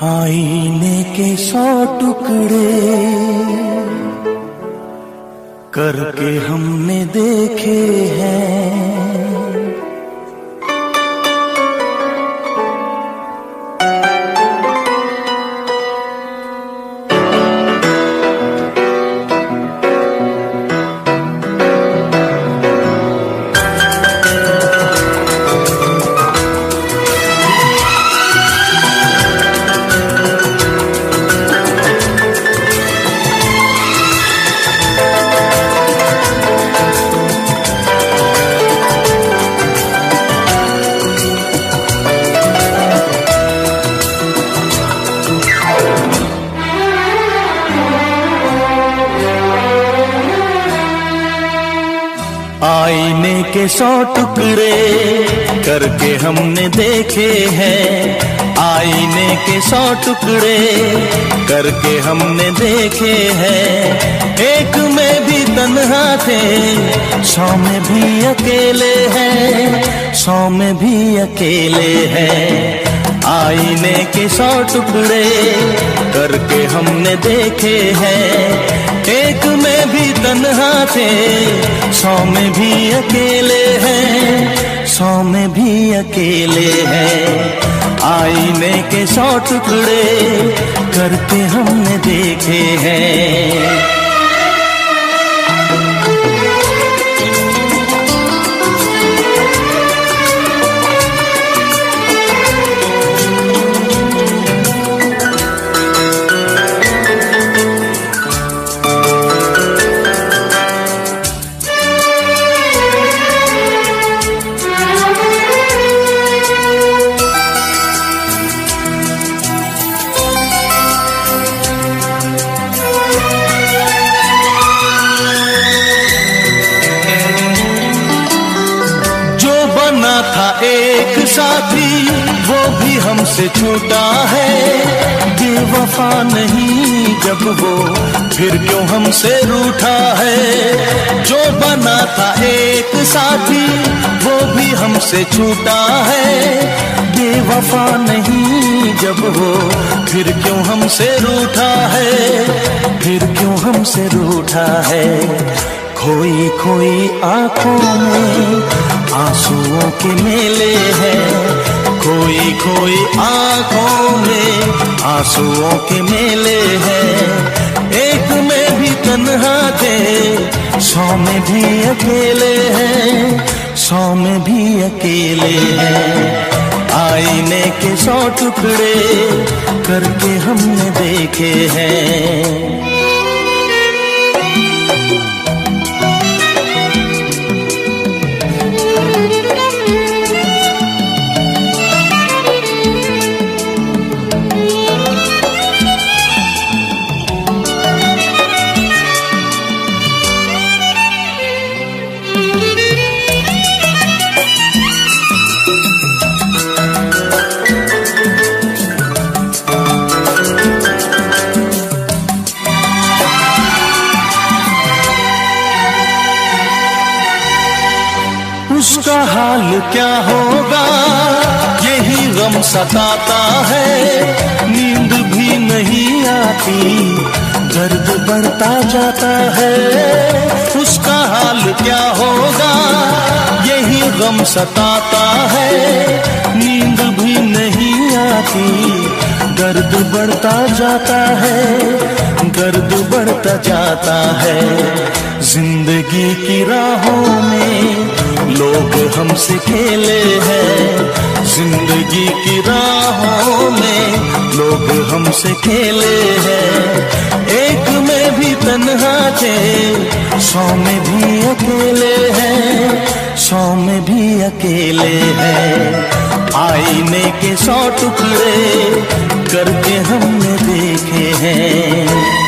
आईने के 100 टुकड़े करके हमने देखे हैं। आईने के 100 टुकड़े करके हमने देखे हैं। आईने के 100 टुकड़े करके हमने देखे हैं। एक में भी तन्हा थे, 100 में भी अकेले हैं, 100 में भी अकेले हैं। आईने के 100 टुकड़े करके हमने देखे हैं। एक में भी तन्हा थे, 100 में भी अकेले हैं, 100 में भी अकेले हैं। आईने के 100 टुकड़े करके हमने देखे हैं। था एक साथी वो भी हमसे छूटा है। बेवफा नहीं जब वो फिर क्यों हमसे रूठा है। जो बना था एक साथी वो भी हमसे छूटा है। बेवफा नहीं जब वो फिर क्यों हमसे रूठा है, फिर क्यों हमसे रूठा है। खोई खोई आंखों में आंसुओं के मेले हैं। खोई खोई आंखों में आंसुओं के मेले हैं। एक में भी तन्हा थे, 100 में भी अकेले हैं, 100 में भी अकेले हैं। आईने के 100 टुकड़े करके हमने देखे हैं। उसका हाल क्या होगा यही गम सताता है। नींद भी नहीं आती, दर्द बढ़ता जाता है। उसका हाल क्या होगा यही गम सताता है। नींद भी नहीं आती, दर्द बढ़ता जाता है, दर्द बढ़ता जाता है। जिंदगी की राहों में लोग हमसे खेले हैं। जिंदगी की राहों में लोग हमसे खेले हैं। एक में भी तन्हा थे, 100 में भी अकेले हैं, 100 में भी अकेले हैं। आईने के 100 टुकड़े करके हमने देखे हैं।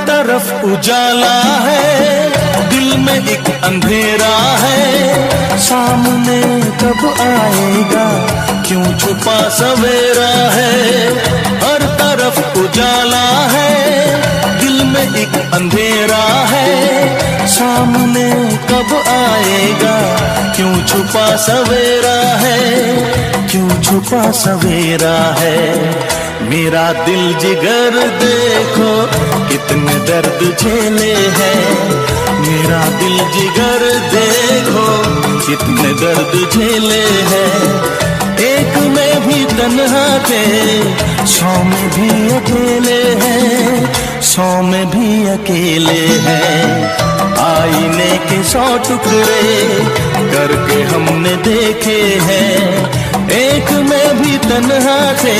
तरफ उजाला है, दिल में एक अंधेरा है, सामने कब आएगा, क्यों छुपा सवेरा है। हर तरफ उजाला है, दिल में एक अंधेरा है, सामने कब आएगा, क्यों छुपा सवेरा है, क्यों छुपा सवेरा है। मेरा दिल जिगर देखो कितने दर्द झेले हैं, मेरा दिल जिगर देखो कितने दर्द झेले हैं। एक में भी तन्हा थे, 100 में भी अकेले हैं, 100 में भी अकेले हैं। आईने के 100 टुकड़े करके हमने देखे हैं, एक में भी तन्हा थे,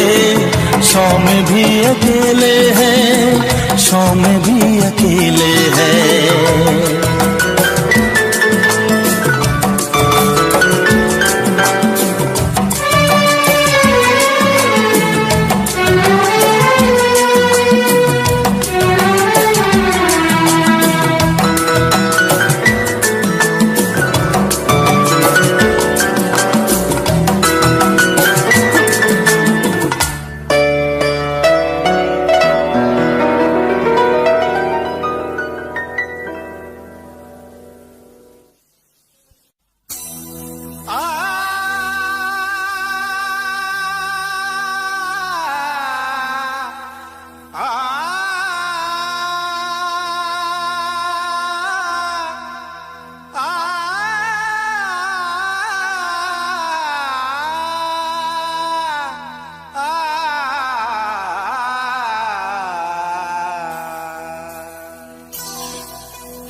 100 में भी अकेले हैं, 100 में भी अकेले हैं।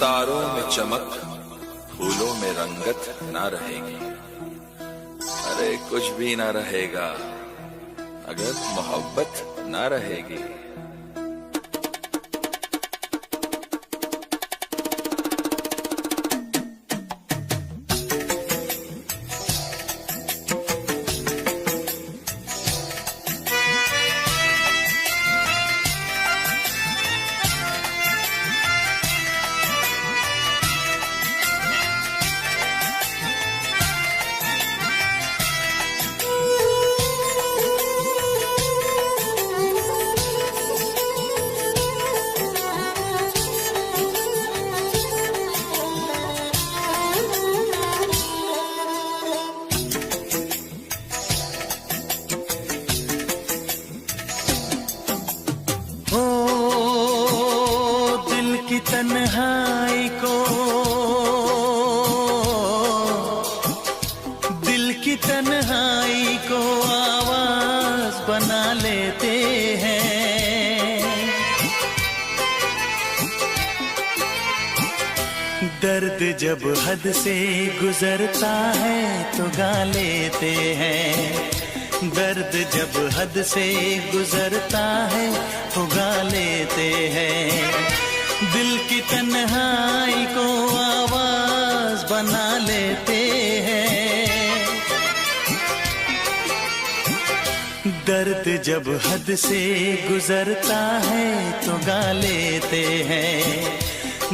तारों में चमक, फूलों में रंगत ना रहेगी। अरे कुछ भी ना रहेगा अगर मोहब्बत ना रहेगी। तन्हाई को, दिल की तन्हाई को आवाज बना लेते हैं। दर्द जब हद से गुजरता है तो गा लेते हैं। दर्द जब हद से गुजरता है तो गा लेते हैं। दिल की तन्हाई को आवाज बना लेते हैं। दर्द जब हद से गुजरता है तो गा लेते हैं।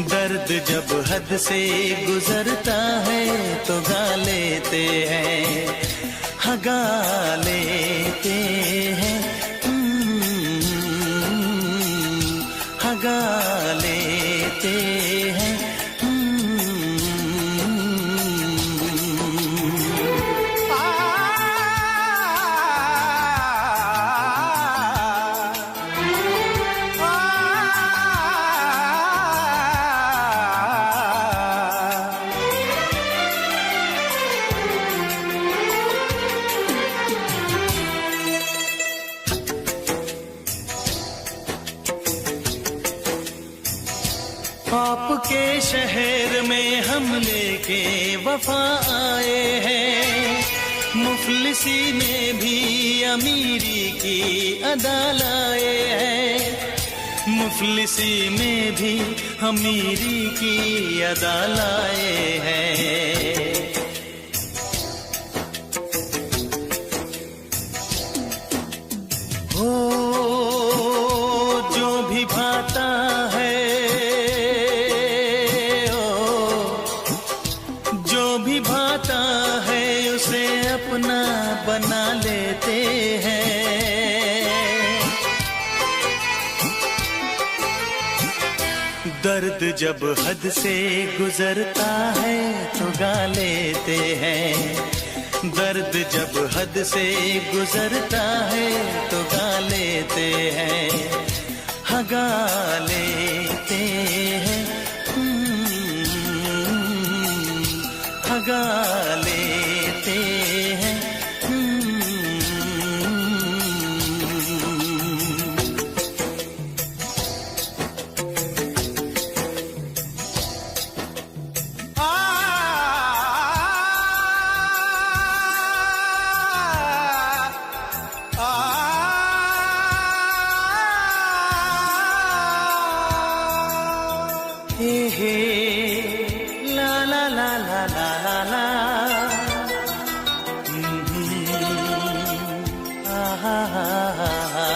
दर्द जब हद से गुजरता है तो गा लेते हैं। हाँ गा लेते हैं, हाँ गा लेते हैं। आपके शहर में हम लेके वफा आए हैं। मुफलिसी में भी अमीरी की अदा लाए हैं। मुफलिसी में भी अमीरी की अदा लाए हैं। हो जो भी भाता है दर्द जब हद से गुजरता है तो गा लेते हैं। दर्द जब हद से गुजरता है तो गा लेते हैं। हाँ गा लेते हैं। हाँ गा लेते हैं। हे ला ला ला ला ला ला ला आहा हा हा।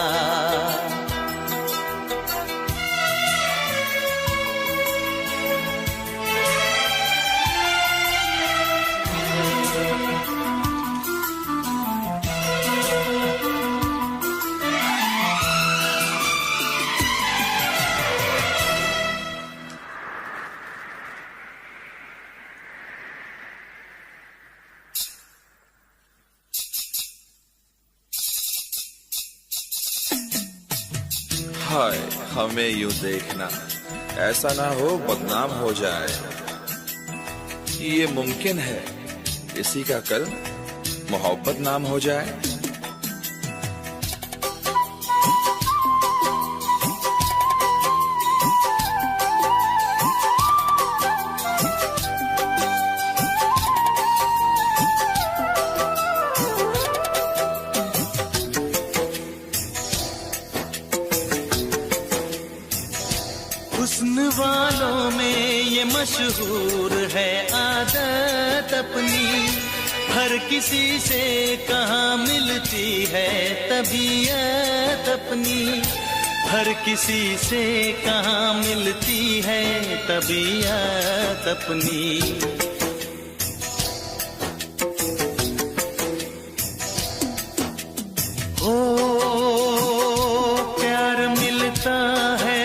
हाय हमें यूं देखना, ऐसा ना हो बदनाम हो जाए। ये मुमकिन है किसी का कल मोहब्बत नाम हो जाए। हुस्न वालों में ये मशहूर है आदत अपनी, हर किसी से कहाँ मिलती है तबीयत अपनी। हर किसी से कहाँ मिलती है तबीयत अपनी। ओ प्यार मिलता है,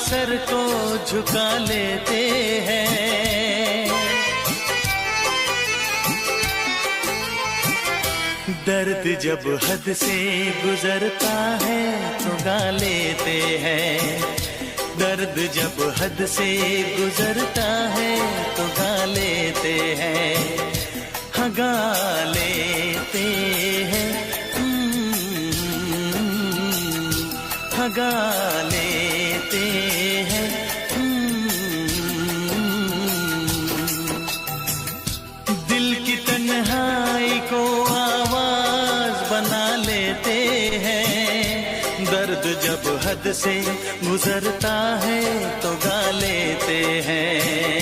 सर को झुका लेते हैं। दर्द जब हद से गुजरता है तो गा लेते हैं। दर्द जब हद से गुजरता है तो गा लेते हैं। हाँ गा लेते हैं। हाँ गा लेते हैं। दिल की तन्हाई को आवाज बना लेते हैं। दर्द जब हद से गुजरता है तो गा लेते हैं।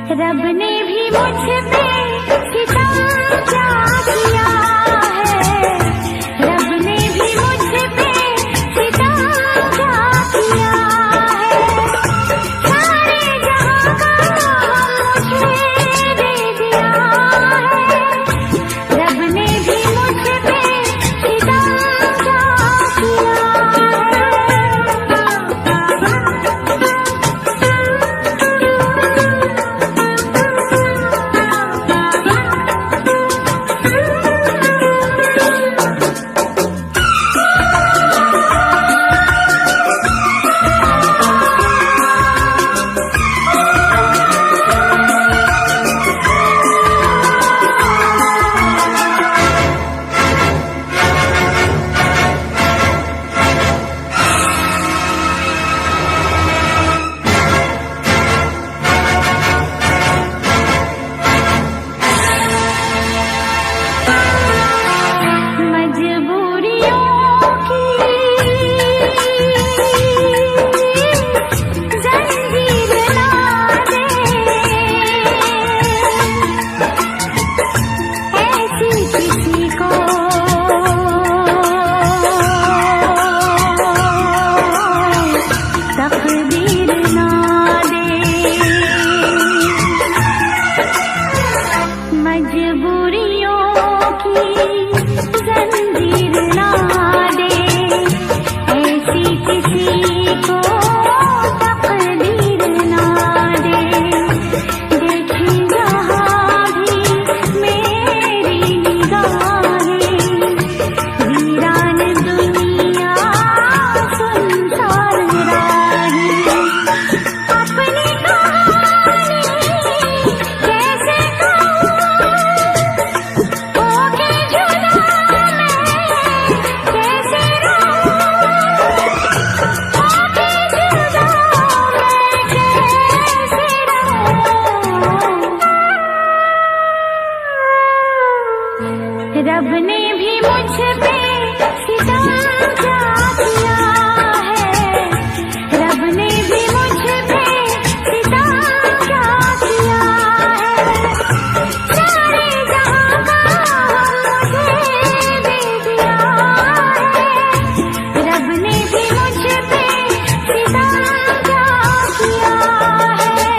रब ने भी मुझ पे सितम क्या किया है, रब ने भी मुझ पे सितम क्या किया है। सारे जहां का मुझे दे दिया है, रब ने भी मुझ पे सितम क्या किया है। रब ने भी मुझ पे सितम क्या किया है, रब ने भी मुझ पे सितम क्या किया है। सारे जहां का मुझे दे दिया है, रब ने भी मुझ पे सितम क्या किया है।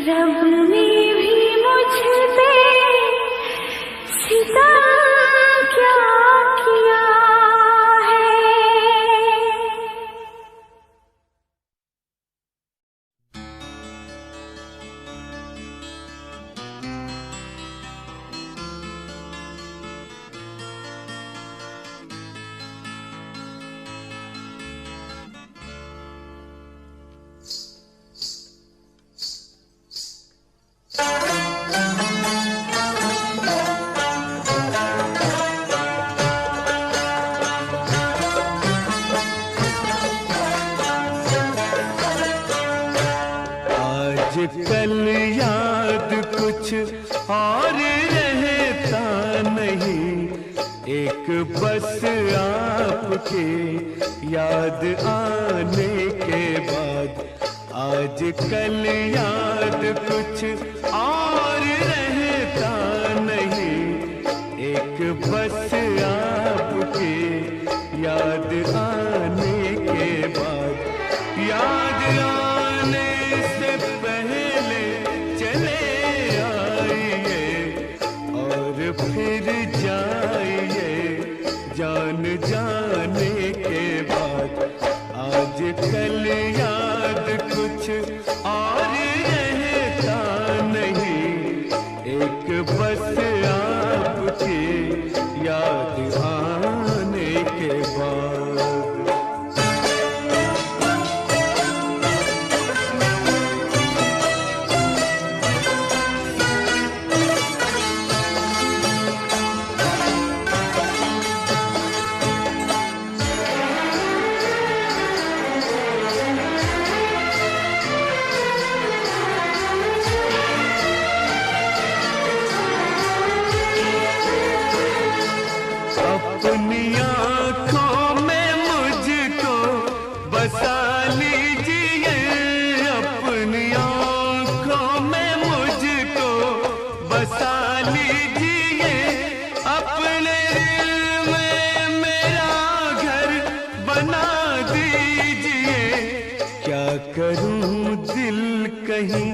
रब ने भी मुझ पे सितम क्या किया है। कल याद कुछ और रहता नहीं, एक बस आपके याद आने के बाद। आज कल याद कुछ और रहता नहीं, एक बस आपके याद आने के बाद। याद आने से पहले चले आइए और फिर जाइए जान जाने के बाद। आज कल याद कुछ और रहता नहीं, एक बस आपकी याद आने के बाद। अपनी आँखों में मुझको बसा लीजिए, अपनी आँखों में मुझको बसा लीजिए। अपने दिल में मेरा घर बना दीजिए। क्या करूं दिल कहीं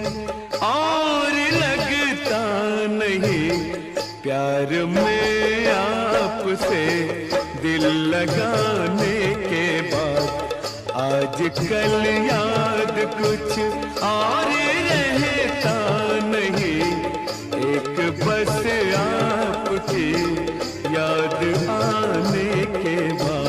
और लगता नहीं, प्यार में आपसे दिल लगाने के बाद। आज कल याद कुछ और रहता नहीं, एक बस आपकी याद आने के बाद।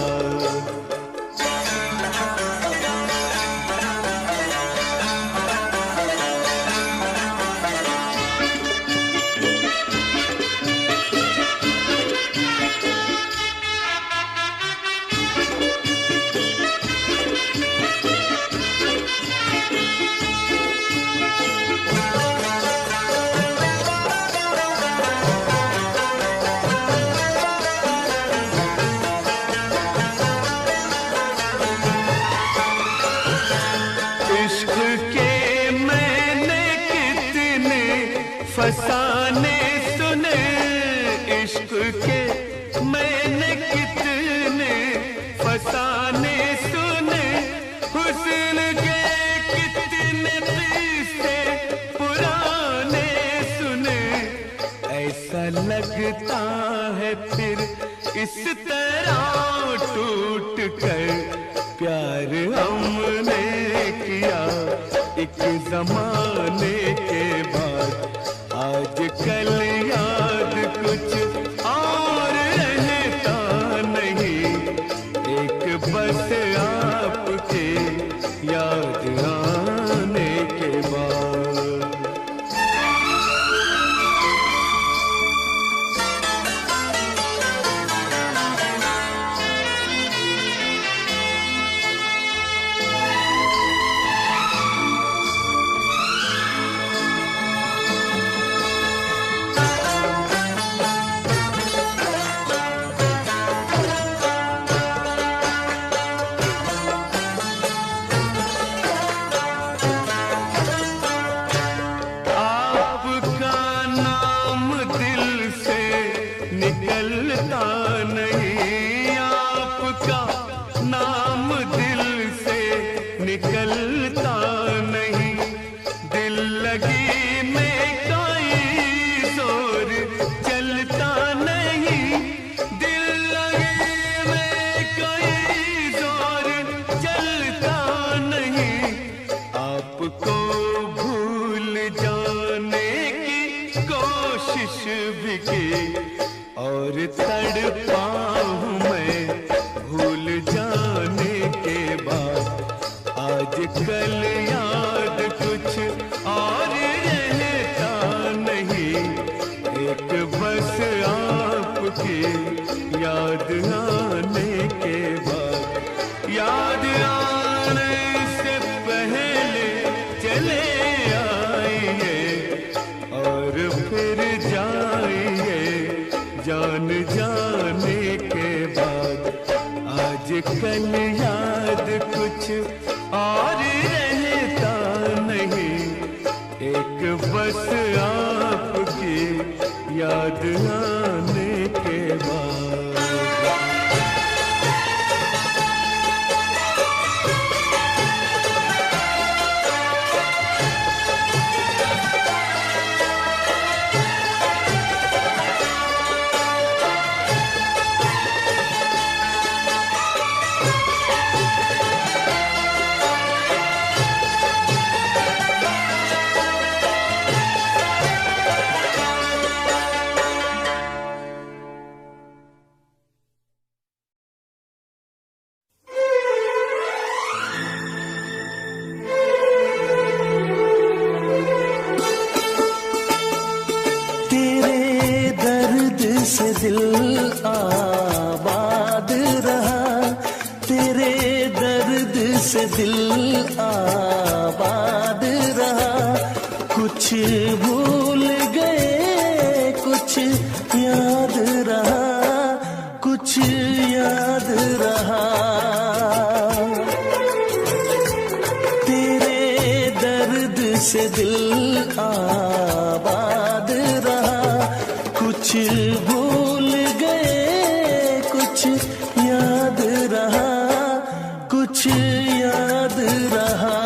फसाने सुने इश्क के मैंने कितने फसाने सुने, हुस्न के कितने किस्से पुराने सुने। ऐसा लगता है फिर इस तरह टूट कर प्यार हमने किया एक जमाने के बाद। आज कल याद कुछ और रहता नहीं, एक बस आपके याद आने के बाद। निकलता नहीं, आपका नाम दिल से निकलता नहीं। दिल लगी याद कुछ और रहता नहीं, एक बस आपकी याद आने के बाद, याद आने से पहले चले आइए और फिर जाइए जान जाने के बाद। आजकल याद कुछ और रहता नहीं, एक बस आपकी याद आने के बाद। से दिल आबाद रहा, तेरे दर्द से दिल आबाद रहा। कुछ भूल गए कुछ याद रहा, कुछ याद रहा। तेरे दर्द से दिल आबाद रहा, कुछ भूल गए कुछ याद रहा, कुछ याद रहा।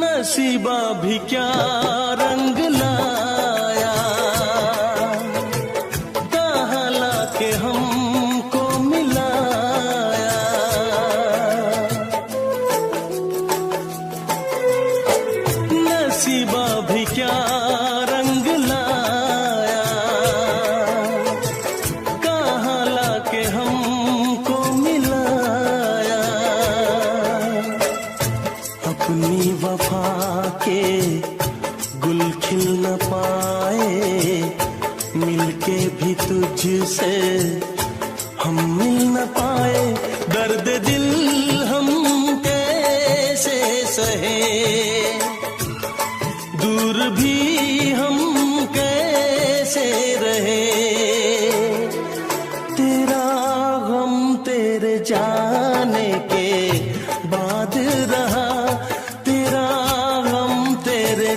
नसीबा भी क्या रंग लाया, कहाँ लाके हमको मिलाया। नसीबा भी क्या रंग लाया, कहाँ लाके हमको मिलाया। अपनी वफा के गुल खिल न पाए, मिलके भी तुझसे हम मिल न पाए। दर्द दिल हम कैसे सहे, दूर भी हम कैसे रहे। तेरा गम तेरे जाने के बाद रहा,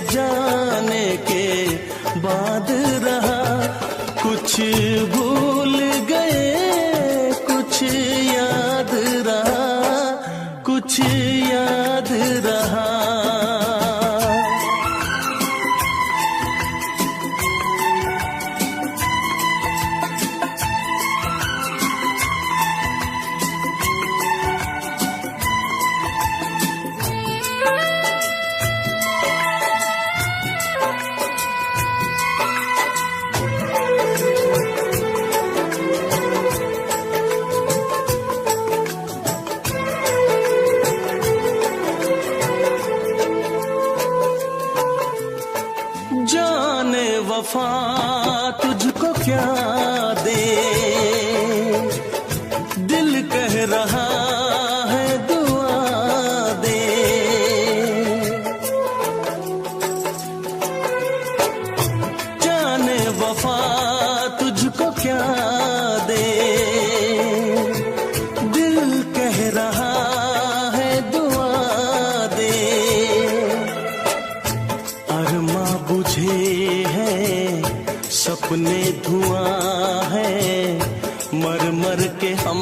जाने के बाद रहा। कुछ भूल गए कुछ याद रहा, कुछ याद रहा। जाने वफा तुझको क्या दे, दिल कह रहा है दुआ दे। जाने वफा तुझको क्या दे, दिल कह रहा है दुआ दे। अरमा बुझे सपने धुआं है, मर मर के हम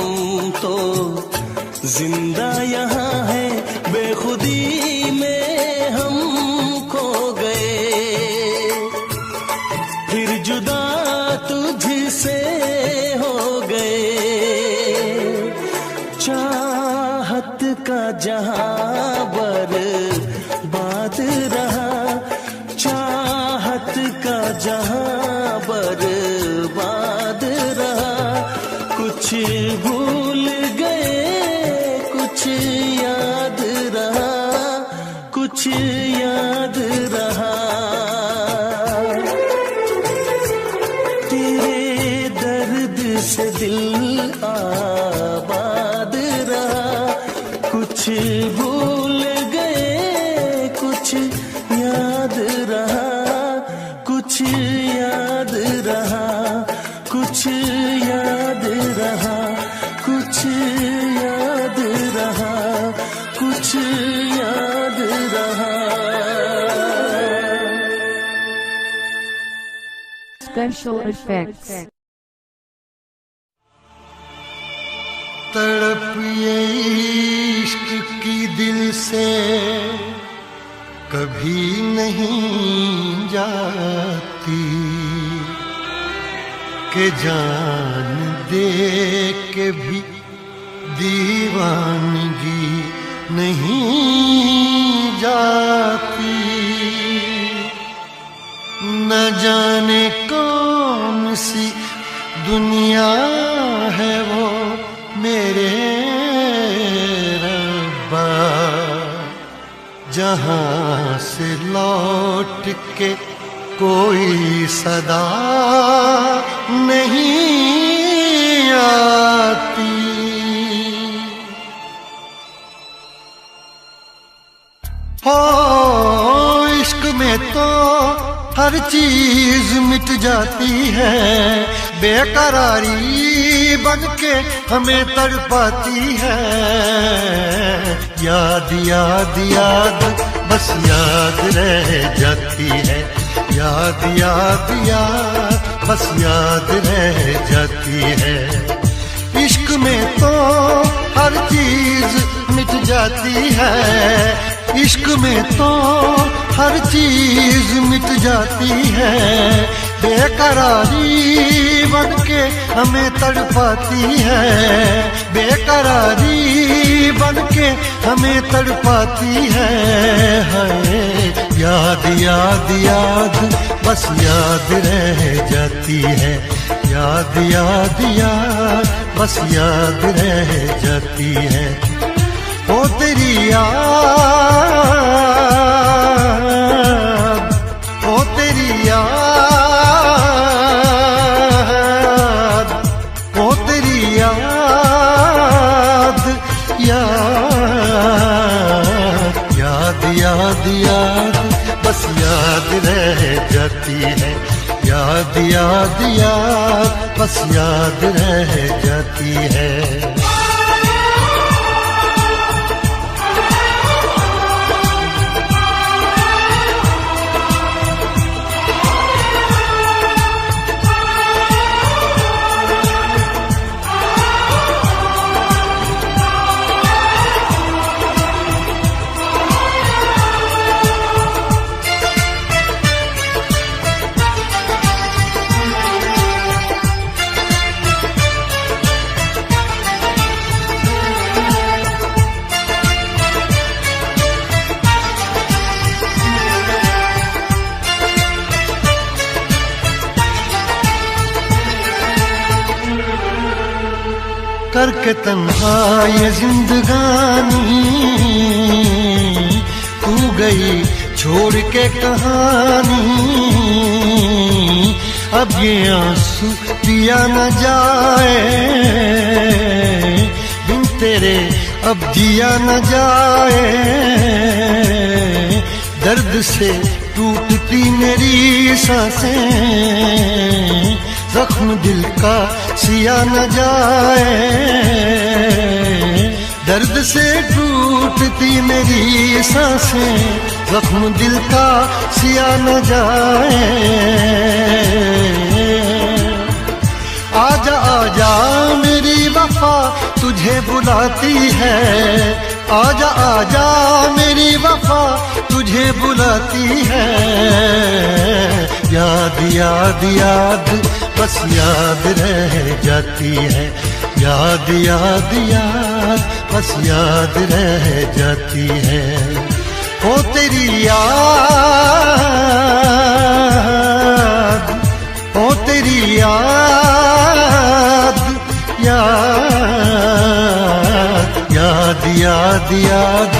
तो जिंदा यहाँ है। बेखुदी में हम खो गए, कुछ याद रहा, कुछ याद रहा, कुछ याद रहा, कुछ याद रहा। Special effects. तड़प ये इश्क की दिल से कभी नहीं जाती, के जान दे के भी दीवानगी नहीं जाती। न जाने कौन सी दुनिया है वो मेरे रब्बा, जहां से लौट के कोई सदा नहीं आती। हो इश्क में तो हर चीज मिट जाती है, बेकरारी बन के हमें तड़पाती है। याद याद याद बस याद रह जाती है, याद याद याद बस याद रह जाती है। इश्क में तो हर चीज मिट जाती है, इश्क में तो हर चीज मिट जाती है, बेकरारी बन के हमें तड़पाती है, बेकरारी बन के हमें तड़पाती है। याद याद याद बस याद रह जाती है, याद याद याद बस याद रह जाती है। ओ तेरी याद, ओ तेरी याद, ओ तेरी याद, याद याद याद याद बस याद रह जाती है, याद याद याद बस याद रह जाती है। करके तन्हा ये जिंदगानी तू गई छोड़ के कहानी, अब ये आंसू पिया न जाए बिन तेरे अब जिया न जाए। दर्द से टूटती मेरी सांसें, जख्म दिल का सिया न जाए। दर्द से टूटती मेरी सांसें, जख्म दिल का सिया न जाए। आजा आजा मेरी वफा तुझे बुलाती है, आजा आजा मेरी वफा तुझे बुलाती है। याद याद याद बस याद रह जाती है, याद याद याद बस याद रह जाती है। ओ तेरी याद, ओ तेरी याद, याद याद याद याद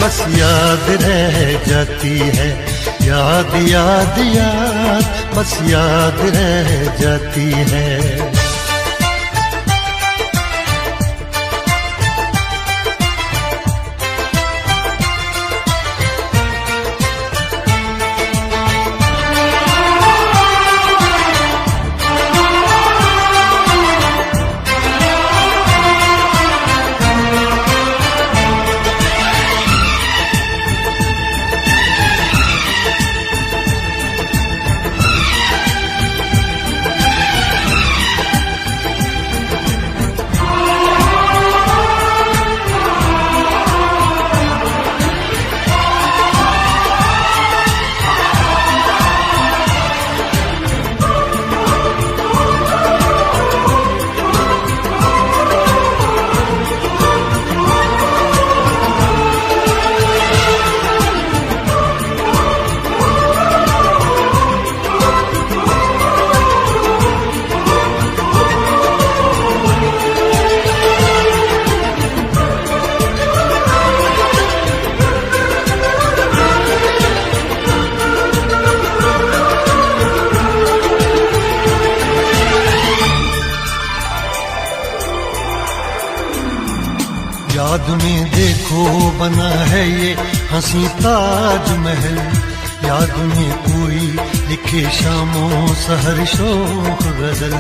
बस याद रह जाती है, याद याद याद बस याद रह जाती है। याद में देखो बना है ये हंसी ताजमहल, याद में कोई लिखे शामों सहर शोख गजल।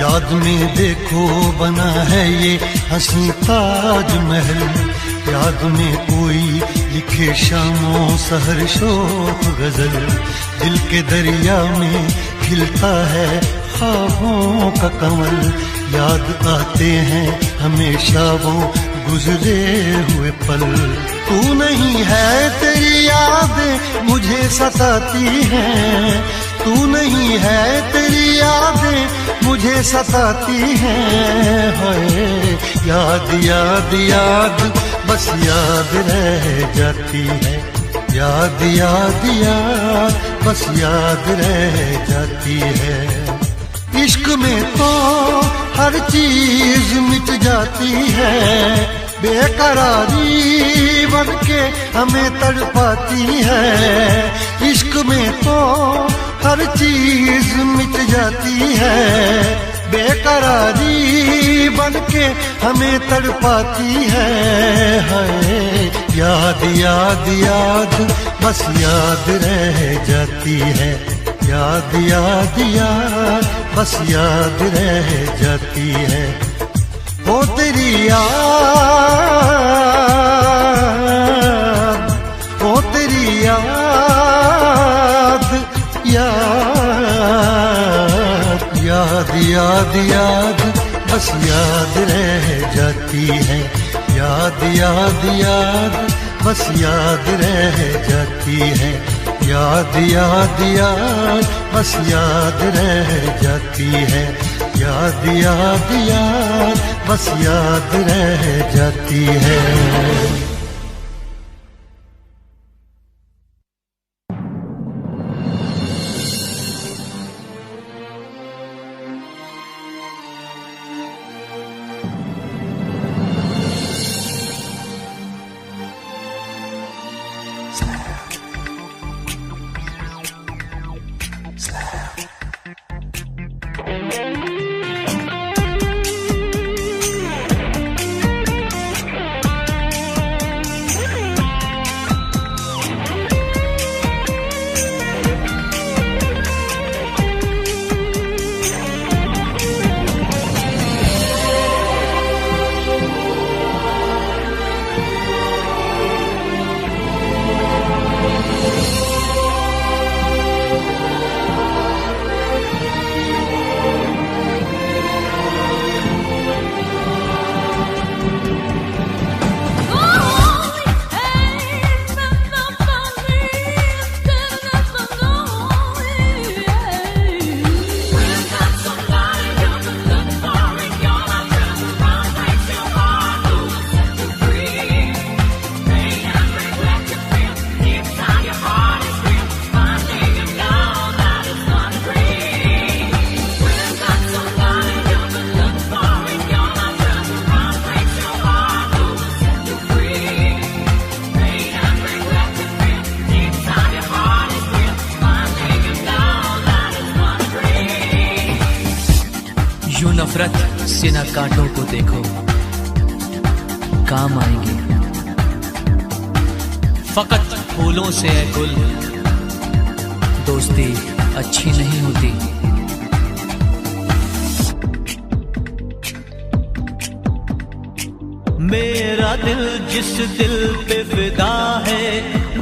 याद में देखो बना है ये हंसी ताजमहल, याद में कोई लिखे शामों सहर शोक गजल। दिल के दरिया में खिलता है ख्वाबों का कमल, याद आते हैं हमेशा वो गुजरे हुए पल। तू नहीं है तेरी यादें मुझे सताती हैं, तू नहीं है तेरी यादें मुझे सताती हैं। हाय याद याद याद बस याद रह जाती है, याद याद याद बस याद रह जाती है। इश्क में तो हर चीज मिट जाती है, बेकरारी बन के हमें तड़पाती है। इश्क में तो हर चीज मिट जाती है, बेकरारी बन के हमें तड़पाती है। हाय याद याद याद बस याद रह जाती है, याद याद याद बस याद रह जाती है। ओ तेरी याद, ओ तेरी याद, याद याद याद बस याद रह जाती है, याद याद याद बस याद रह जाती है। याद याद याद बस याद रह जाती है, याद याद याद बस याद रह जाती है। नफरत से न कांटों को देखो, काम आएंगे फकत फूलों से है गुल, दोस्ती अच्छी नहीं होती। मेरा दिल जिस दिल पे फिदा है,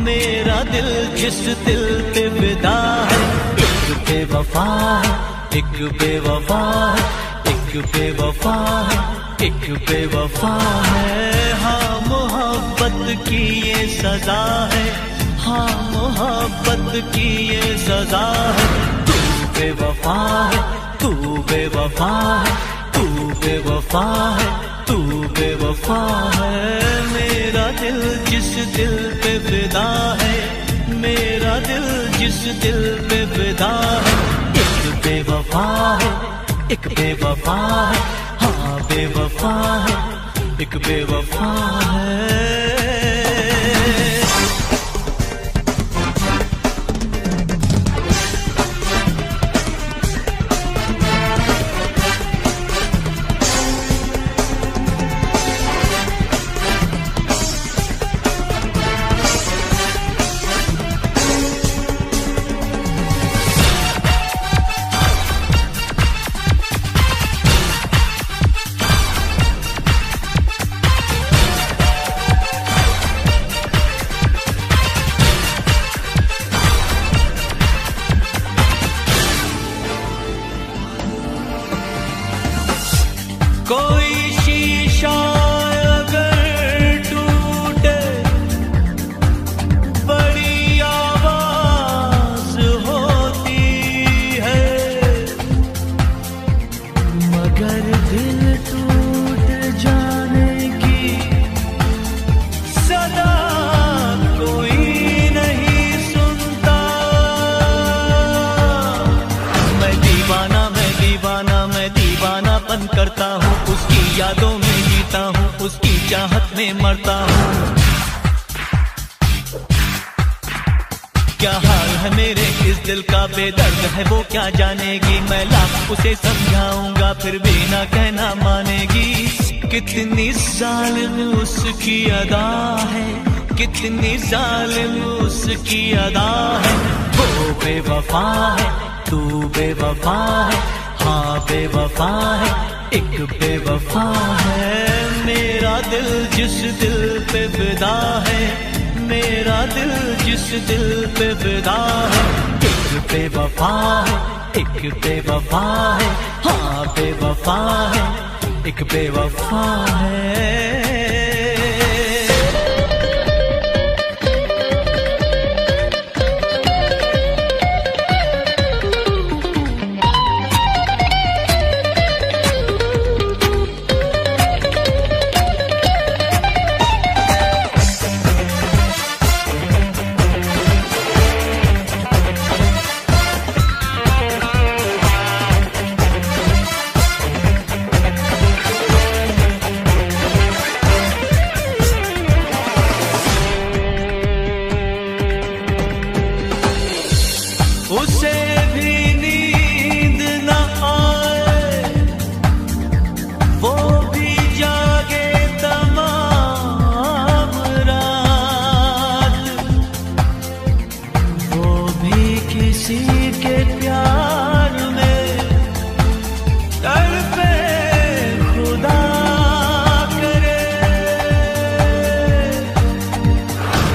मेरा दिल जिस दिल पे फिदा है, एक बेवफा है, एक बेवफा है, एक बेवफा है, एक बेवफा है। हाँ मोहब्बत की ये सजा है, हाँ मोहब्बत की ये सजा है। तू बेवफा है, तू बेवफा है, तू बेवफा है, तू बेवफा है। मेरा दिल जिस दिल पे फिदा है, मेरा दिल जिस दिल पे फिदा है, एक बेवफा है, एक बेवफा है, हाँ बेवफा है, एक बेवफा है। कोई शीशा अगर टूटे बड़ी आवाज होती है, मगर दिल टूट जाने की सदा कोई नहीं सुनता। मैं दीवाना, मैं दीवाना, मैं दीवानापन करता हूँ, उसकी यादों में जीता हूँ, उसकी चाहत में मरता हूँ। क्या हाल है मेरे इस दिल का, बेदर्द है वो क्या जानेगी। मैं लाख उसे समझाऊंगा फिर भी ना कहना मानेगी। कितनी जालिम उसकी अदा है, कितनी जालिम उसकी अदा है। वो बेवफा है, तू बेवफा है, हाँ बेवफा है, एक बेवफा है। मेरा दिल जिस दिल पे फिदा है, मेरा दिल जिस दिल पे फिदा है, एक बेवफा है, एक बेवफा है, हाँ बेवफा है, एक बेवफा है। उसे भी नींद न आए, वो भी जागे तमाम रात, वो भी किसी के प्यार में तड़पे खुदा करे।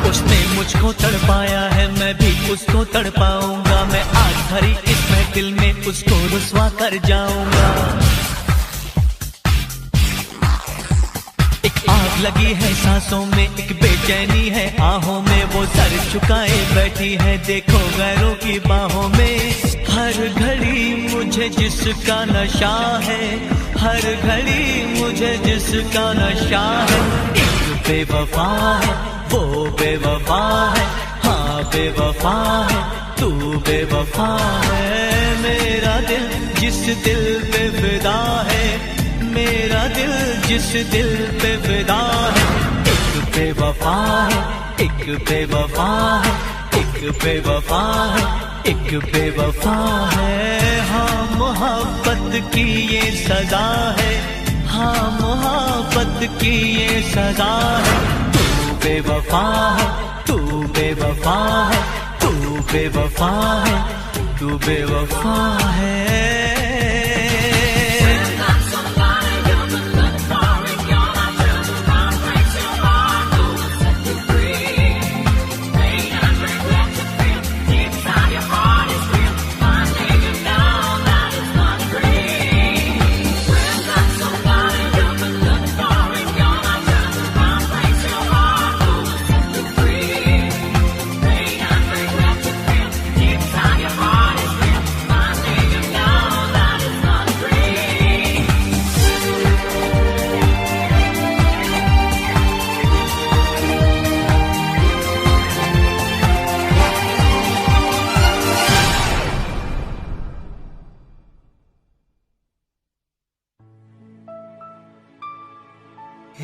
उसने मुझको तड़पाया है, मैं भी उसको तड़पाऊंगा। मैं आज भरी इस महफिल में उसको रुस्वा कर जाऊंगा। एक आग लगी है सांसों में, एक बेचैनी है आहों में। वो सर झुकाए बैठी है, देखो गैरों की बाहों में। हर घड़ी मुझे जिसका नशा है, हर घड़ी मुझे जिसका नशा है। एक बेवफा है, वो बेवफा है, हाँ बेवफा है, तू बेवफा है। मेरा दिल जिस दिल पे फिदा है, मेरा दिल जिस दिल पे फिदा है, एक बेवफा है, एक बेवफा है, एक बेवफा है, एक बेवफा है। हाँ मोहब्बत की ये सजा है, हाँ मोहब्बत की ये सजा है। तू बेवफा है, तू बेवफा है, तू बेवफा है, तू बेवफा है।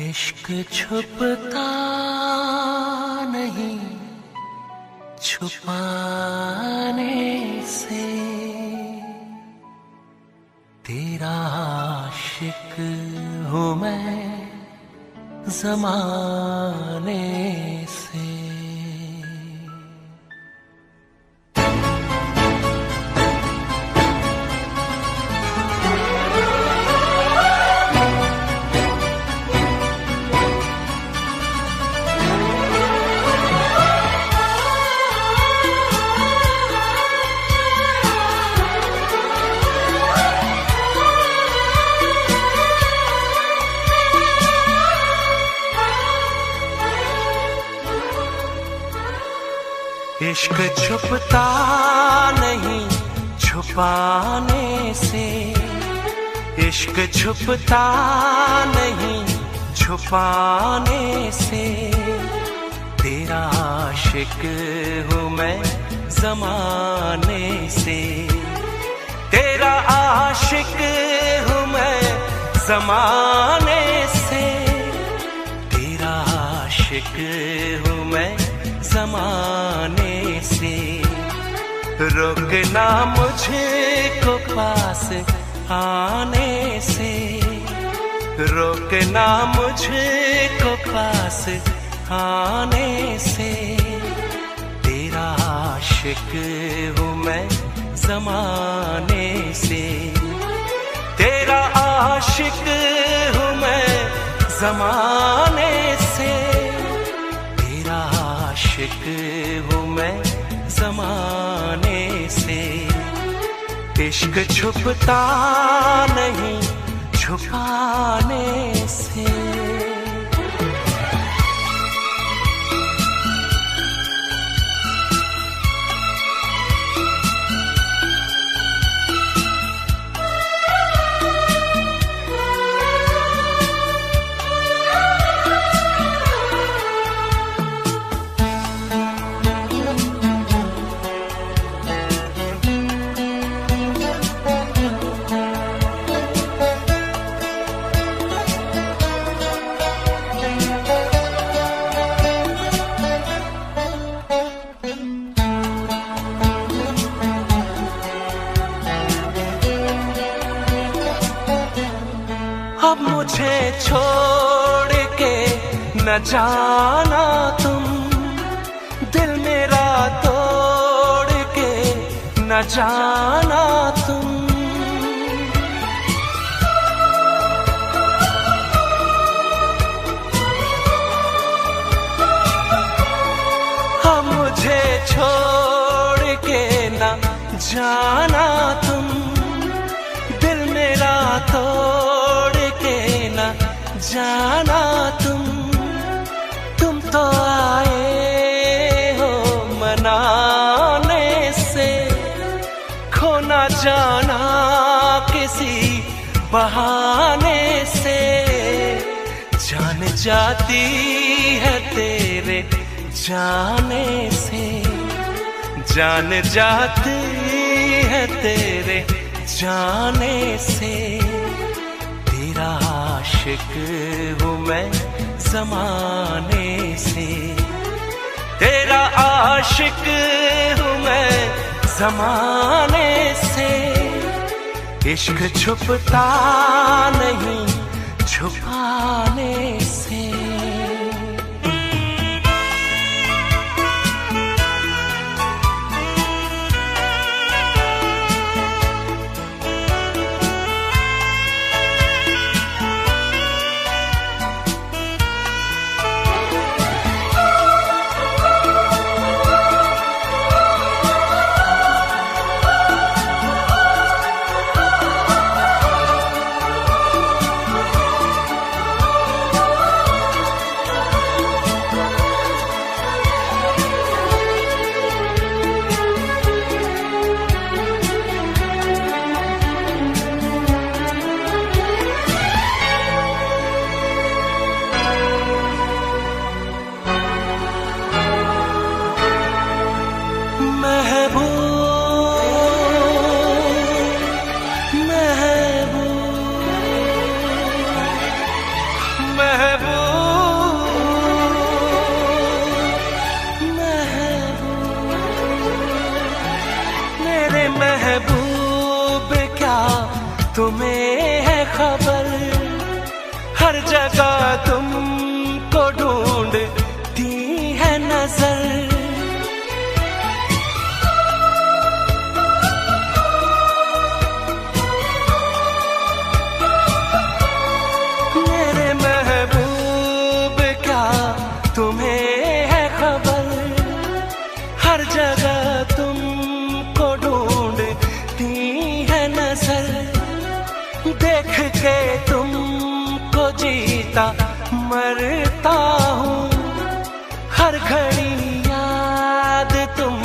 इश्क छुपता नहीं छुपाने से, तेरा आशिक हूँ मैं ज़माने से। इश्क छुपता नहीं छुपाने से, इश्क छुपता नहीं छुपाने से, तेरा आशिक हूँ मैं ज़माने से, तेरा आशिक हूँ मैं ज़माने से, तेरा आशिक हूँ मैं ज़माने से। रोकना मुझको पास आने से, रोकना मुझको पास आने से, तेरा आशिक हूँ मैं ज़माने से, तेरा आशिक हूँ मैं ज़माने से, तेरा आशिक हूँ मैं ज़माने से। इश्क छुपता नहीं छुपाने से। अब मुझे छोड़ के न जाना तुम, दिल मेरा तोड़ के न जाना तुम। अब मुझे छोड़ के न जाना तुम, दिल मेरा तोड़ के न जाना तुम तो आए हो मनाने से, खो न जाना किसी बहाने से, जान जाती है तेरे जाने से, जान जाती है तेरे जाने से, तेरा आशिक हूँ मैं ज़माने से, तेरा आशिक हूँ मैं ज़माने से। इश्क छुपता नहीं छुपाने से। महबूब क्या तुम्हें है खबर, हर जगह तुमको ढूंढती है नजर। मेरे महबूब क्या तुम्हें है खबर, हर जगह तुमको ढूंढती है नजर। देख के तुमको जीता मरता हूँ, हर घड़ी याद तुम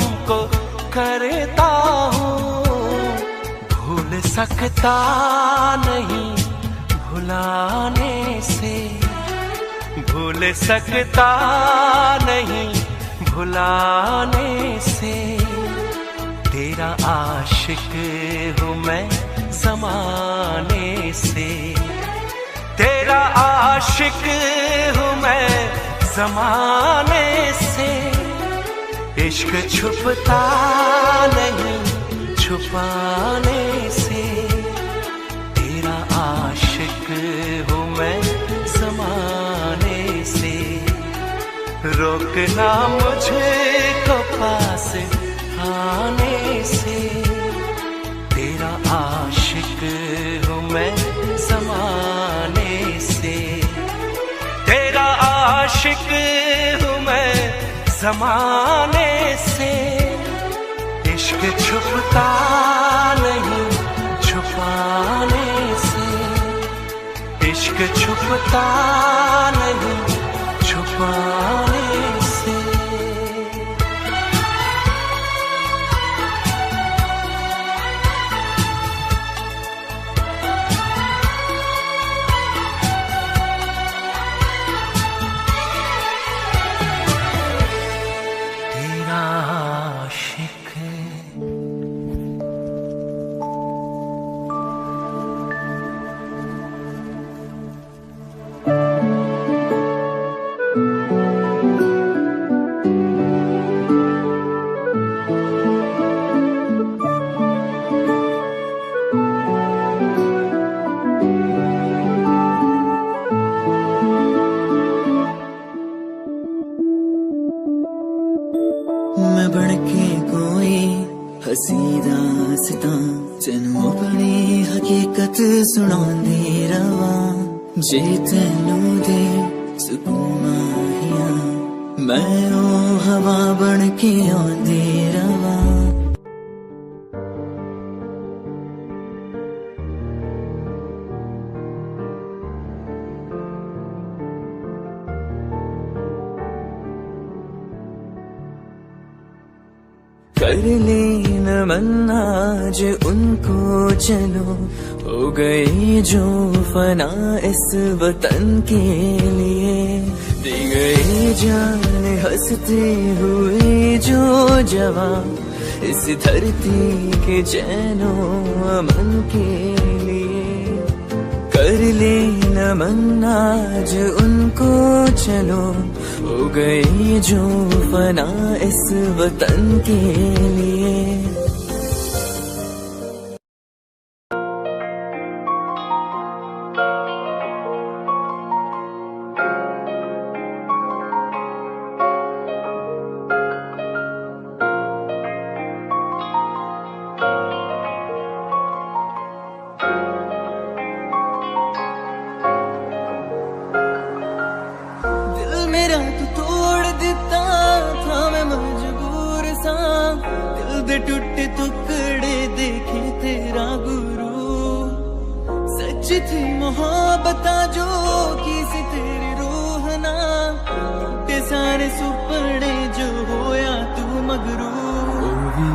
सकता नहीं भुलाने से, भूल सकता नहीं भुलाने से। तेरा आशिक हूँ मैं ज़माने से, तेरा आशिक हूँ मैं ज़माने से। इश्क छुपता नहीं छुपाने से, तेरा आशिक हूँ मैं ज़माने से। रोकना मुझे को पास आने से, तेरा आशिक हूँ मैं ज़माने से, तेरा आशिक हूँ मैं ज़माने से। इश्क छुपता नहीं छुपाने से, इश्क छुपता नहीं छुपाने से। तेरा आशिक मैं बनके कोई हसी दास्तां तेनू अपनी हकीकत सुनांदी रवां। जे तेनू दे सुकून माहिया मैं ओ हवा बनके आंदी रवां। कर लेना मन आज उनको चलो, हो गई जो फना इस वतन के लिए। दी गई जान हंसते हुए जो जवां, इस धरती के चैनो अमन के लिए। कर लेना मन आज उनको चलो, हो गई जो फना इस वतन के लिए। मेरा तू तोड़ दिता था मैं मजबूर सा, दिल दे टुटे टुकड़े देखे तेरा गुरु। सच थी मोहब्बत जो की सी तेरी रूह ना, टूटे सारे सुपने जो होया तू मगरू। ओ भी